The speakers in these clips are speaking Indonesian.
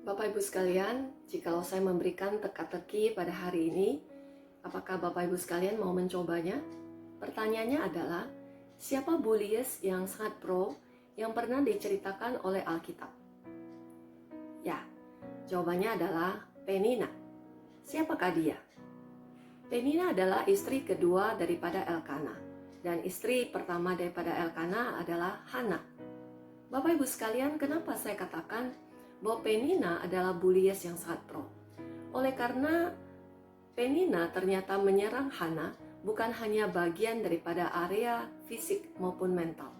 Bapak Ibu sekalian, jikalau saya memberikan teka-teki pada hari ini, apakah Bapak Ibu sekalian mau mencobanya? Pertanyaannya adalah, siapa Bullies yang sangat pro yang pernah diceritakan oleh Alkitab? Ya, jawabannya adalah Penina. Siapakah dia? Penina adalah istri kedua daripada Elkana, dan istri pertama daripada Elkana adalah Hana. Bapak Ibu sekalian, kenapa saya katakan bahwa Penina adalah Bullies yang sangat pro? Oleh karena Penina ternyata menyerang Hana bukan hanya bagian daripada area fisik maupun mental.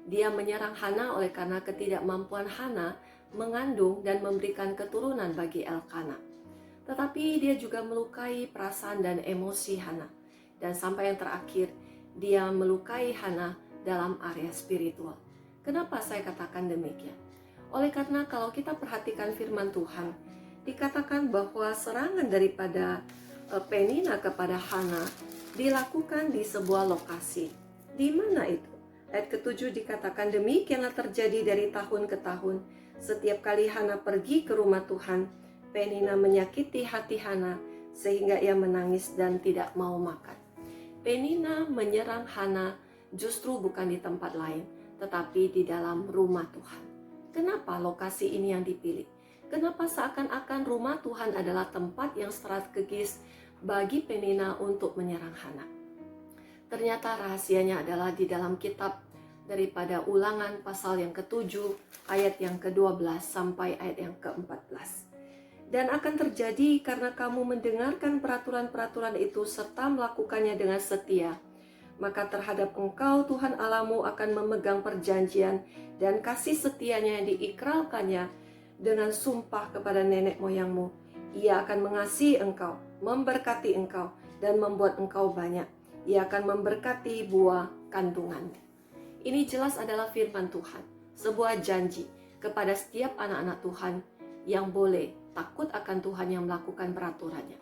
Dia menyerang Hana oleh karena ketidakmampuan Hana mengandung dan memberikan keturunan bagi Elkana. Tetapi dia juga melukai perasaan dan emosi Hana. Dan sampai yang terakhir, dia melukai Hana dalam area spiritual. Kenapa saya katakan demikian? Oleh karena kalau kita perhatikan firman Tuhan, dikatakan bahwa serangan daripada Penina kepada Hana dilakukan di sebuah lokasi. Di mana itu? Ayat ke-7 dikatakan, demikianlah terjadi dari tahun ke tahun. Setiap kali Hana pergi ke rumah Tuhan, Penina menyakiti hati Hana sehingga ia menangis dan tidak mau makan. Penina menyerang Hana justru bukan di tempat lain, tetapi di dalam rumah Tuhan. Kenapa lokasi ini yang dipilih? Kenapa seakan-akan rumah Tuhan adalah tempat yang strategis bagi Penina untuk menyerang Hana? Ternyata rahasianya adalah di dalam kitab daripada Ulangan pasal yang ke-7 ayat yang ke-12 sampai ayat yang ke-14. Dan akan terjadi karena kamu mendengarkan peraturan-peraturan itu serta melakukannya dengan setia, maka terhadap engkau Tuhan Allahmu akan memegang perjanjian dan kasih setianya yang diikrarkannya dengan sumpah kepada nenek moyangmu. Ia akan mengasihi engkau, memberkati engkau, dan membuat engkau banyak. Ia akan memberkati buah kandunganmu. Ini jelas adalah firman Tuhan, sebuah janji kepada setiap anak-anak Tuhan yang boleh takut akan Tuhan yang melakukan peraturannya.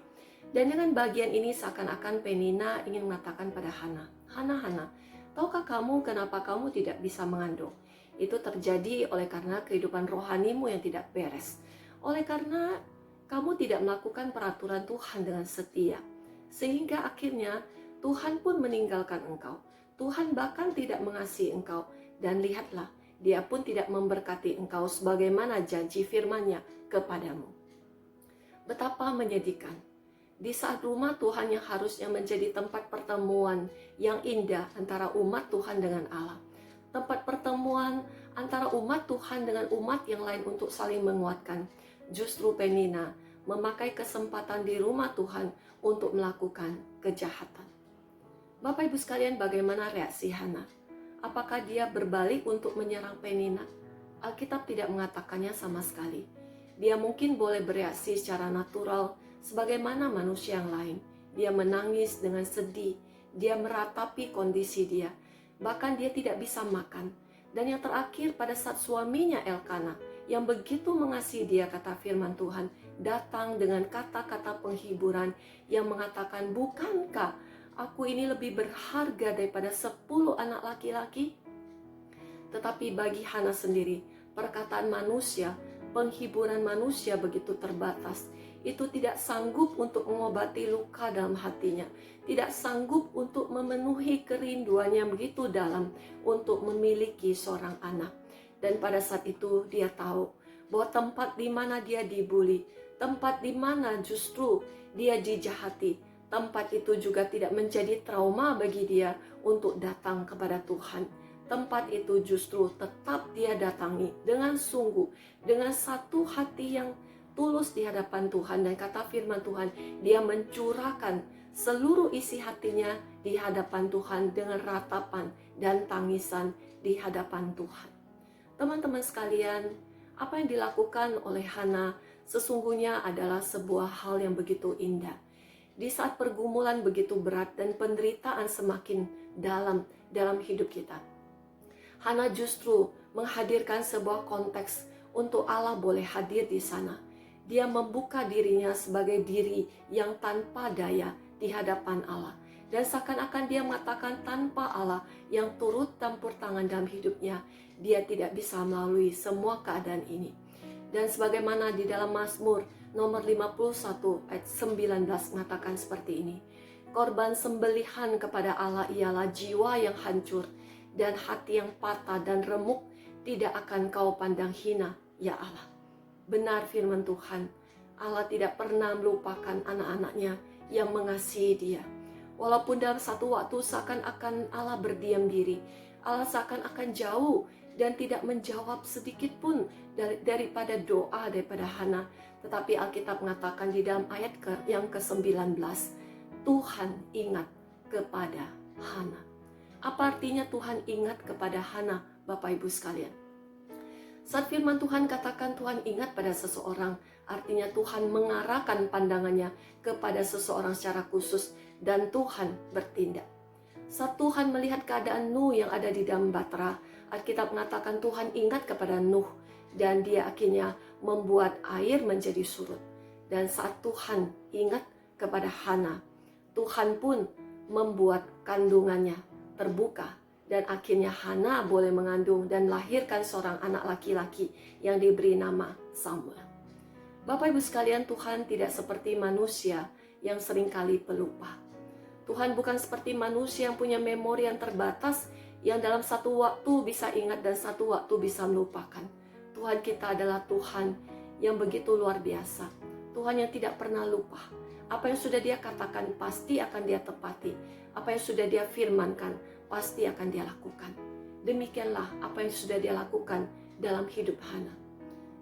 Dan dengan bagian ini seakan-akan Penina ingin mengatakan pada Hana, Hana, tahukah kamu kenapa kamu tidak bisa mengandung? Itu terjadi oleh karena kehidupan rohanimu yang tidak beres. Oleh karena kamu tidak melakukan peraturan Tuhan dengan setia. Sehingga akhirnya Tuhan pun meninggalkan engkau. Tuhan bahkan tidak mengasihi engkau. Dan lihatlah, Dia pun tidak memberkati engkau sebagaimana janji firman-Nya kepadamu. Betapa menyedihkan. Di saat rumah Tuhan yang harusnya menjadi tempat pertemuan yang indah antara umat Tuhan dengan Allah. Tempat pertemuan antara umat Tuhan dengan umat yang lain untuk saling menguatkan. Justru Penina memakai kesempatan di rumah Tuhan untuk melakukan kejahatan. Bapak Ibu sekalian, bagaimana reaksi Hana? Apakah dia berbalik untuk menyerang Penina? Alkitab tidak mengatakannya sama sekali. Dia mungkin boleh bereaksi secara natural sebagaimana manusia yang lain. Dia menangis dengan sedih, dia meratapi kondisi dia. Bahkan dia tidak bisa makan. Dan yang terakhir pada saat suaminya Elkana yang begitu mengasihi dia, kata firman Tuhan, datang dengan kata-kata penghiburan yang mengatakan, bukankah aku ini lebih berharga daripada 10 anak laki-laki? Tetapi bagi Hana sendiri, perkataan manusia, penghiburan manusia begitu terbatas. Itu tidak sanggup untuk mengobati luka dalam hatinya. Tidak sanggup untuk memenuhi kerinduannya begitu dalam untuk memiliki seorang anak. Dan pada saat itu dia tahu bahwa tempat di mana dia dibuli, tempat di mana justru dia dijahati, tempat itu juga tidak menjadi trauma bagi dia untuk datang kepada Tuhan. Tempat itu justru tetap dia datangi dengan sungguh, dengan satu hati yang tulus di hadapan Tuhan. Dan kata firman Tuhan, dia mencurahkan seluruh isi hatinya di hadapan Tuhan dengan ratapan dan tangisan di hadapan Tuhan. Teman-teman sekalian, apa yang dilakukan oleh Hana sesungguhnya adalah sebuah hal yang begitu indah. Di saat pergumulan begitu berat dan penderitaan semakin dalam hidup kita, Hana justru menghadirkan sebuah konteks untuk Allah boleh hadir di sana. Dia membuka dirinya sebagai diri yang tanpa daya di hadapan Allah. Dan seakan-akan dia mengatakan tanpa Allah yang turut campur tangan dalam hidupnya, dia tidak bisa melalui semua keadaan ini. Dan sebagaimana di dalam Mazmur nomor 51 ayat 19 mengatakan seperti ini. Korban sembelihan kepada Allah ialah jiwa yang hancur dan hati yang patah dan remuk tidak akan kau pandang hina, ya Allah. Benar firman Tuhan, Allah tidak pernah melupakan anak-anaknya yang mengasihi dia. Walaupun dalam satu waktu seakan-akan Allah berdiam diri, Allah seakan-akan jauh dan tidak menjawab sedikit pun daripada doa daripada Hana. Tetapi Alkitab mengatakan di dalam ayat yang ke-19, Tuhan ingat kepada Hana. Apa artinya Tuhan ingat kepada Hana, Bapak Ibu sekalian? Saat firman Tuhan katakan Tuhan ingat pada seseorang, artinya Tuhan mengarahkan pandangannya kepada seseorang secara khusus dan Tuhan bertindak. Saat Tuhan melihat keadaan Nuh yang ada di dalam batra, Alkitab mengatakan Tuhan ingat kepada Nuh dan dia akhirnya membuat air menjadi surut. Dan saat Tuhan ingat kepada Hana, Tuhan pun membuat kandungannya terbuka dan akhirnya Hana boleh mengandung dan lahirkan seorang anak laki-laki yang diberi nama Samuel. Bapak Ibu sekalian, Tuhan tidak seperti manusia yang seringkali pelupa. Tuhan bukan seperti manusia yang punya memori yang terbatas, yang dalam satu waktu bisa ingat dan satu waktu bisa melupakan. Tuhan kita adalah Tuhan yang begitu luar biasa. Tuhan yang tidak pernah lupa. Apa yang sudah dia katakan pasti akan dia tepati. Apa yang sudah dia firmankan pasti akan dia lakukan. Demikianlah apa yang sudah dia lakukan dalam hidup Hana.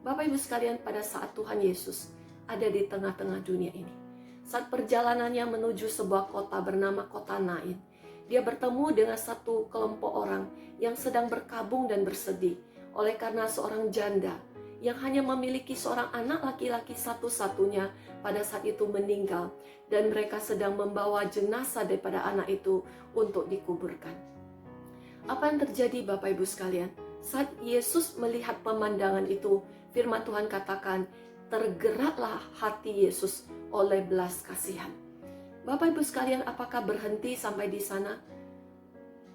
Bapak Ibu sekalian, pada saat Tuhan Yesus ada di tengah-tengah dunia ini, saat perjalanannya menuju sebuah kota bernama kota Nain, dia bertemu dengan satu kelompok orang yang sedang berkabung dan bersedih oleh karena seorang janda yang hanya memiliki seorang anak laki-laki satu-satunya pada saat itu meninggal, dan mereka sedang membawa jenazah daripada anak itu untuk dikuburkan. Apa yang terjadi Bapak Ibu sekalian? Saat Yesus melihat pemandangan itu, firman Tuhan katakan, tergeraklah hati Yesus oleh belas kasihan. Bapak Ibu sekalian, apakah berhenti sampai di sana?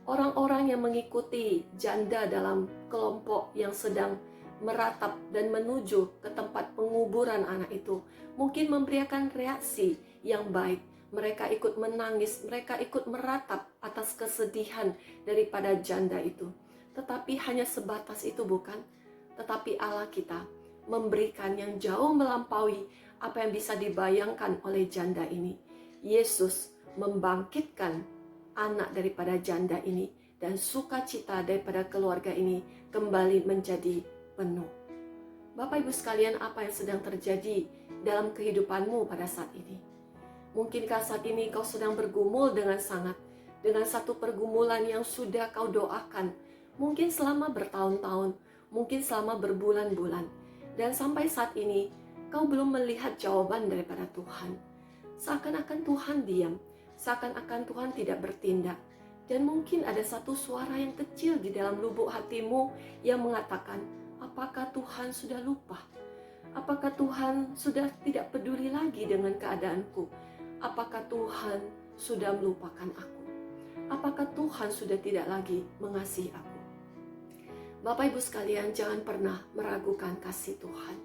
Orang-orang yang mengikuti janda dalam kelompok yang sedang meratap dan menuju ke tempat penguburan anak itu mungkin memberikan reaksi yang baik. Mereka ikut menangis, mereka ikut meratap atas kesedihan daripada janda itu. Tetapi hanya sebatas itu bukan? Tetapi Allah kita memberikan yang jauh melampaui apa yang bisa dibayangkan oleh janda ini. Yesus membangkitkan anak daripada janda ini, dan sukacita daripada keluarga ini kembali menjadi penuh. Bapak Ibu sekalian, apa yang sedang terjadi dalam kehidupanmu pada saat ini? Mungkinkah saat ini kau sedang bergumul dengan satu pergumulan yang sudah kau doakan, mungkin selama bertahun-tahun, mungkin selama berbulan-bulan, dan sampai saat ini kau belum melihat jawaban daripada Tuhan. Seakan-akan Tuhan diam, seakan-akan Tuhan tidak bertindak. Dan mungkin ada satu suara yang kecil di dalam lubuk hatimu yang mengatakan, apakah Tuhan sudah lupa? Apakah Tuhan sudah tidak peduli lagi dengan keadaanku? Apakah Tuhan sudah melupakan aku? Apakah Tuhan sudah tidak lagi mengasihi aku? Bapak Ibu sekalian, jangan pernah meragukan kasih Tuhan.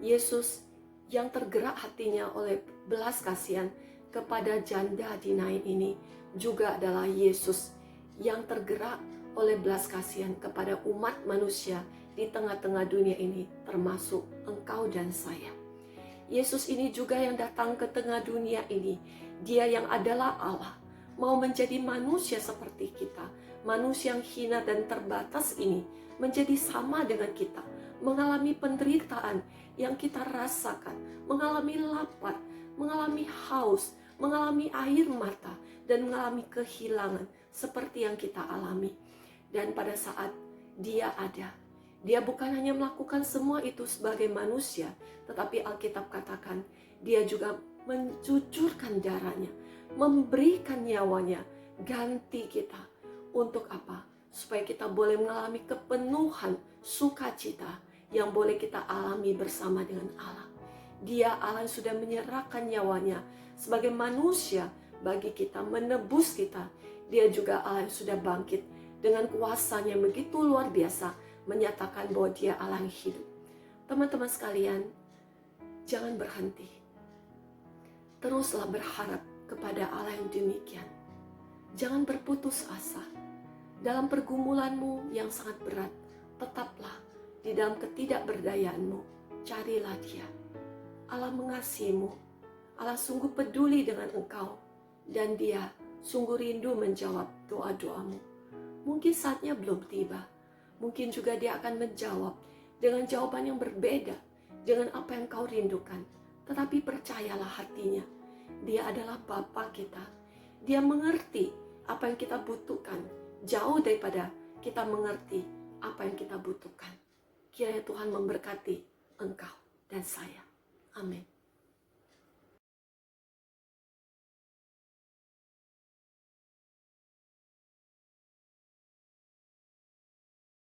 Yesus yang tergerak hatinya oleh belas kasihan kepada janda di Nain ini juga adalah Yesus yang tergerak oleh belas kasihan kepada umat manusia di tengah-tengah dunia ini, termasuk engkau dan saya. Yesus ini juga yang datang ke tengah dunia ini. Dia yang adalah Allah, mau menjadi manusia seperti kita. Manusia yang hina dan terbatas ini menjadi sama dengan kita, mengalami penderitaan yang kita rasakan, mengalami lapar, mengalami haus, mengalami air mata, dan mengalami kehilangan seperti yang kita alami. Dan pada saat dia ada, dia bukan hanya melakukan semua itu sebagai manusia, tetapi Alkitab katakan dia juga mencucurkan darahnya, memberikan nyawanya ganti kita. Untuk apa? Supaya kita boleh mengalami kepenuhan sukacita yang boleh kita alami bersama dengan Allah. Dia Allah yang sudah menyerahkan nyawanya sebagai manusia bagi kita, menebus kita. Dia juga Allah yang sudah bangkit dengan kuasanya begitu luar biasa, menyatakan bahwa dia Allah yang hidup. Teman-teman sekalian, jangan berhenti. Teruslah berharap kepada Allah yang demikian. Jangan berputus asa. Dalam pergumulanmu yang sangat berat, tetaplah di dalam ketidakberdayaanmu. Carilah Dia. Allah mengasihimu. Allah sungguh peduli dengan engkau. Dan Dia sungguh rindu menjawab doa-doamu. Mungkin saatnya belum tiba. Mungkin juga Dia akan menjawab dengan jawaban yang berbeda dengan apa yang kau rindukan. Tetapi percayalah hatinya, Dia adalah Bapa kita. Dia mengerti apa yang kita butuhkan, jauh daripada kita mengerti apa yang kita butuhkan. Kiranya Tuhan memberkati engkau dan saya. Amin.